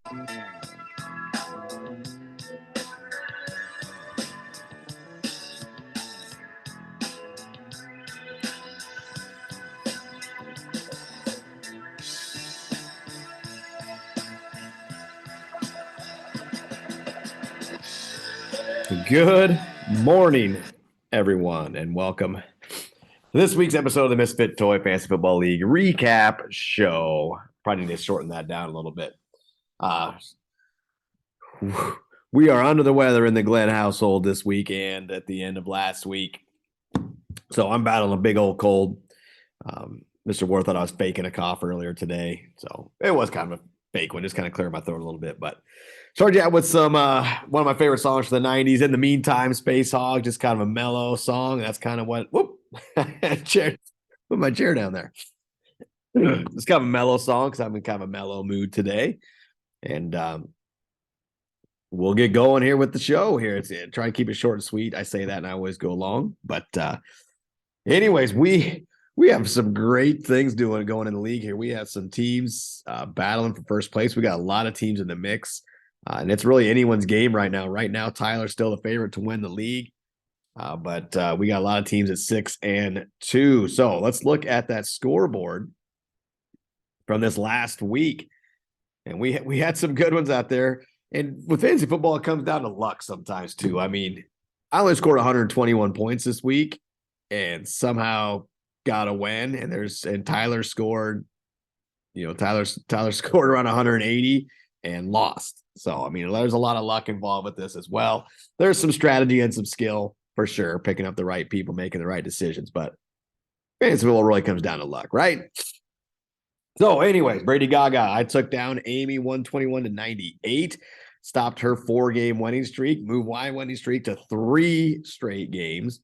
Good morning, everyone, and welcome to this week's episode of the Misfit Toy Fantasy Football League recap show. Probably need to shorten that down a little bit. We are under the weather in the Glenn household this week and at the end of last week. So I'm battling a big old cold. Mr. Ward thought I was faking a cough earlier today. So it was kind of a fake one, just kind of clearing my throat a little bit. But started out with some one of my favorite songs from the 90s. In the Meantime, Space Hog, just kind of a mellow song. That's kind of what chair, put my chair down there. It's kind of a mellow song because I'm in kind of a mellow mood today. And we'll get going here with the show here. Try to keep it short and sweet. I say that and I always go long. But anyways, we have some great things going in the league here. We have some teams battling for first place. We got a lot of teams in the mix. And it's really anyone's game right now. Right now, Tyler's still the favorite to win the league. But we got a lot of teams at 6-2. So let's look at that scoreboard from this last week. And we had some good ones out there. And with fantasy football, it comes down to luck sometimes too. I mean, I only scored 121 points this week and somehow got a win. And Tyler scored, Tyler scored around 180 and lost. So, I mean, there's a lot of luck involved with this as well. There's some strategy and some skill for sure, picking up the right people, making the right decisions. But fantasy football really comes down to luck, right? So, anyways, Brady Gaga, I took down Amy 121-98, stopped her 4-game winning streak, moved my winning streak to 3 straight games.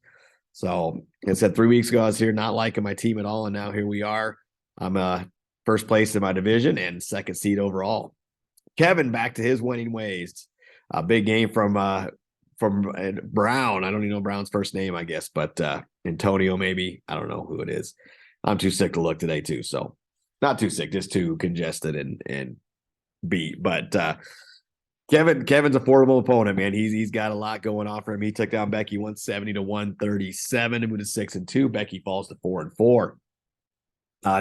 So, like I said 3 weeks ago, I was here not liking my team at all, and now here we are. I'm first place in my division and second seed overall. Kevin back to his winning ways. A big game from Brown. I don't even know Brown's first name, I guess, but Antonio maybe. I don't know who it is. I'm too sick to look today too, so not too sick, just too congested and beat. But Kevin's a formidable opponent, man. He's got a lot going on for him. He took down Becky 170-137 and moved to 6-2. Becky falls to 4-4.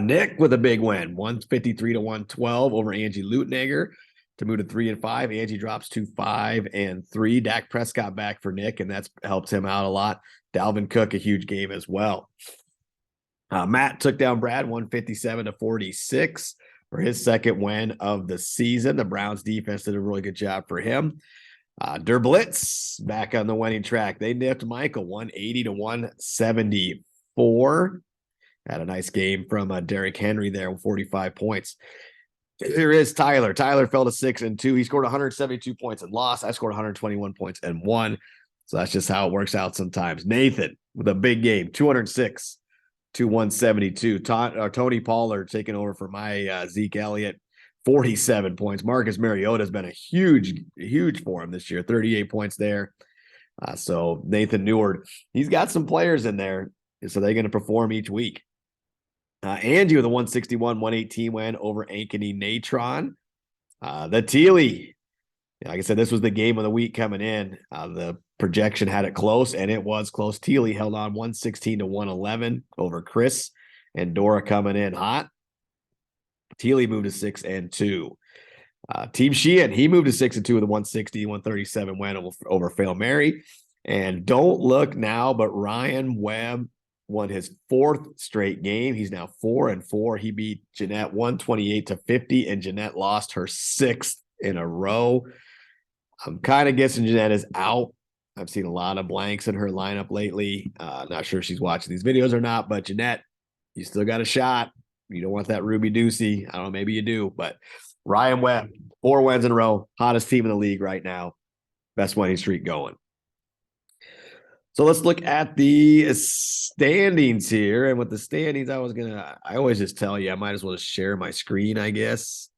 Nick with a big win, 153-112 over Angie Lutnager to move to 3-5. Angie drops to 5-3. Dak Prescott back for Nick, and that's helped him out a lot. Dalvin Cook, a huge game as well. Matt took down Brad 157-46 for his second win of the season. The Browns defense did a really good job for him. Derblitz back on the winning track. They nipped Michael 180-174. Had a nice game from Derrick Henry there with 45 points. Here is Tyler. Tyler fell to 6-2. He scored 172 points and lost. I scored 121 points and won. So that's just how it works out sometimes. Nathan with a big game, 206-172. Tony Pollard taking over for my Zeke Elliott, 47 points. Marcus Mariota has been a huge for him this year, 38 points there. So Nathan Neward, he's got some players in there. So they're going to perform each week. Angie with a 161-118 win over Ankeny Natron. The Teely, like I said, this was the game of the week coming in. The projection had it close, and it was close. Teely held on 116-111 over Chris and Dora coming in hot. Teely moved to 6-2. Team Sheehan, he moved to 6-2 with a 160-137 win over Fail Mary. And don't look now, but Ryan Webb won his 4th straight game. He's now 4-4. He beat Jeanette 128-50, and Jeanette lost her 6th in a row. I'm kind of guessing Jeanette is out. I've seen a lot of blanks in her lineup lately. Not sure if she's watching these videos or not, but Jeanette, you still got a shot. You don't want that Ruby Doocy. I don't know, maybe you do, but Ryan Webb, 4 wins in a row, hottest team in the league right now, best winning streak going. So let's look at the standings here. And with the standings, I always just tell you, I might as well just share my screen, I guess.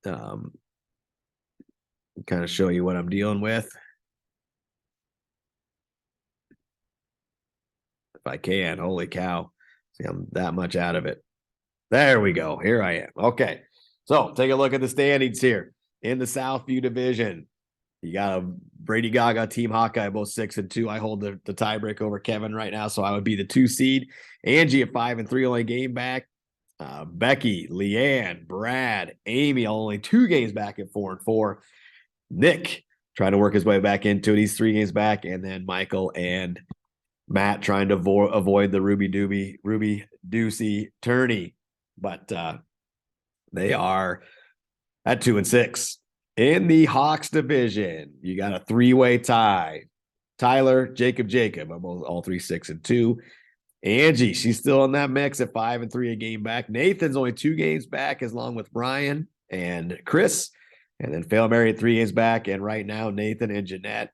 Kind of show you what I'm dealing with. If I can, holy cow. See, I'm that much out of it. There we go. Here I am. Okay. So take a look at the standings here. in the Southview division. You got a Brady Gaga, Team Hawkeye, both 6-2. I hold the tiebreak over Kevin right now, so I would be the 2 seed. Angie at 5-3, only game back. Becky, Leanne, Brad, Amy, only 2 games back at 4-4. Nick trying to work his way back into it. He's 3 games back, and then Michael and Matt trying to avoid the Ruby Deucey tourney, but they are at 2-6. In the Hawks division, you got a 3-way tie. Tyler, Jacob, all 3 6-2. Angie, she's still in that mix at 5-3, a game back. Nathan's only 2 games back, as long with Ryan and Chris. And then Fail Mary at 3 games back. And right now, Nathan and Jeanette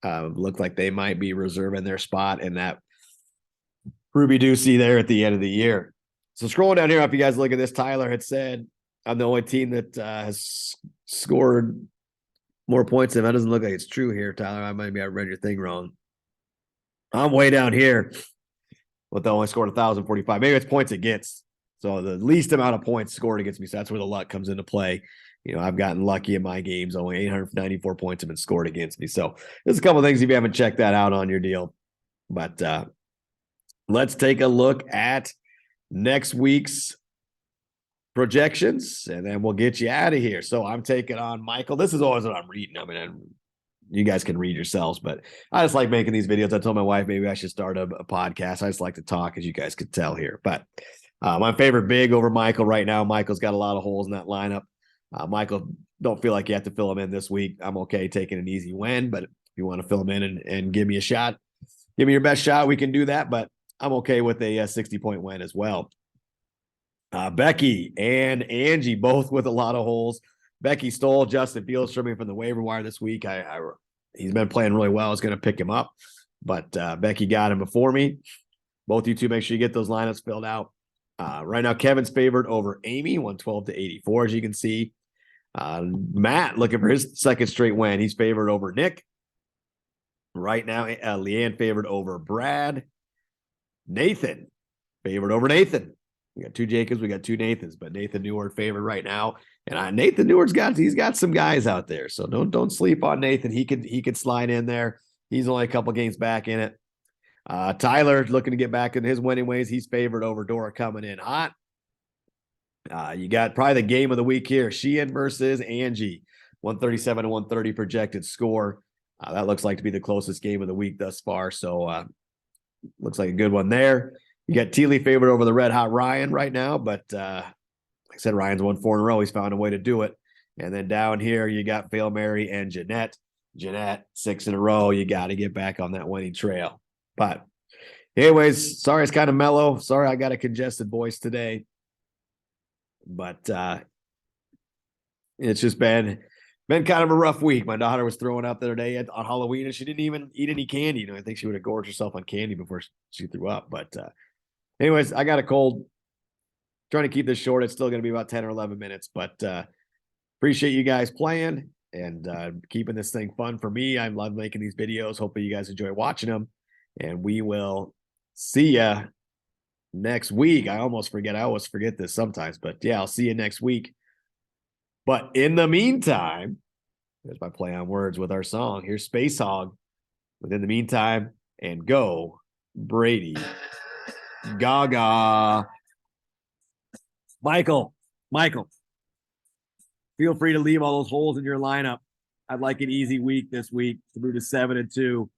look like they might be reserving their spot in that Ruby Deucey there at the end of the year. So scrolling down here, if you guys look at this, Tyler had said, I'm the only team that has scored more points. If that doesn't look like it's true here, Tyler, I read your thing wrong. I'm way down here with the only scored 1,045. Maybe it's points against. So the least amount of points scored against me. So that's where the luck comes into play. You know, I've gotten lucky in my games. Only 894 points have been scored against me. So there's a couple of things if you haven't checked that out on your deal. But let's take a look at next week's projections, and then we'll get you out of here. So I'm taking on Michael. This is always what I'm reading. I mean, you guys can read yourselves, but I just like making these videos. I told my wife maybe I should start a podcast. I just like to talk, as you guys could tell here. But my favorite big over Michael right now. Michael's got a lot of holes in that lineup. Michael, don't feel like you have to fill him in this week. I'm okay taking an easy win, but if you want to fill him in and give me a shot, give me your best shot, we can do that. But I'm okay with a 60-point win as well. Becky and Angie both with a lot of holes. Becky stole Justin Fields from me from the waiver wire this week. He's been playing really well. I was going to pick him up, but Becky got him before me. Both you two, make sure you get those lineups filled out. Right now, Kevin's favored over Amy, 112-84, as you can see. Matt looking for his second straight win. He's favored over Nick. Right now, Leanne favored over Brad. Nathan favored over Nathan. We got 2 Jacobs, we got 2 Nathans, but Nathan Neward favored right now. And Nathan Neward's got some guys out there. So don't sleep on Nathan. He could slide in there. He's only a couple games back in it. Tyler looking to get back in his winning ways. He's favored over Dora coming in hot. You got probably the game of the week here. Sheehan versus Angie. 137-130 projected score. That looks like to be the closest game of the week thus far. So looks like a good one there. You got Teely favored over the Red Hot Ryan right now, but like I said, Ryan's won 4 in a row. He's found a way to do it. And then down here, you got Fail Mary and Jeanette. Jeanette, 6 in a row. You got to get back on that winning trail. But anyways, sorry it's kind of mellow. Sorry I got a congested voice today. But it's just been kind of a rough week. My daughter was throwing up the other day on Halloween, and she didn't even eat any candy. You know, I think she would have gorged herself on candy before she threw up. But anyways, I got a cold. Trying to keep this short. It's still going to be about 10 or 11 minutes, but appreciate you guys playing and keeping this thing fun for me. I love making these videos. Hopefully you guys enjoy watching them, and we will see ya next week. I always forget this sometimes, but yeah, I'll see you next week. But in the meantime, there's my play on words with our song. Here's Space Hog with In the Meantime, and go Brady Gaga. Michael, feel free to leave all those holes in your lineup. I'd like an easy week this week to move to 7-2.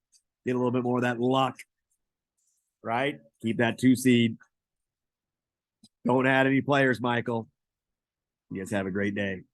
Get a little bit more of that luck, right? Keep that 2 seed. Don't add any players, Michael. You guys have a great day.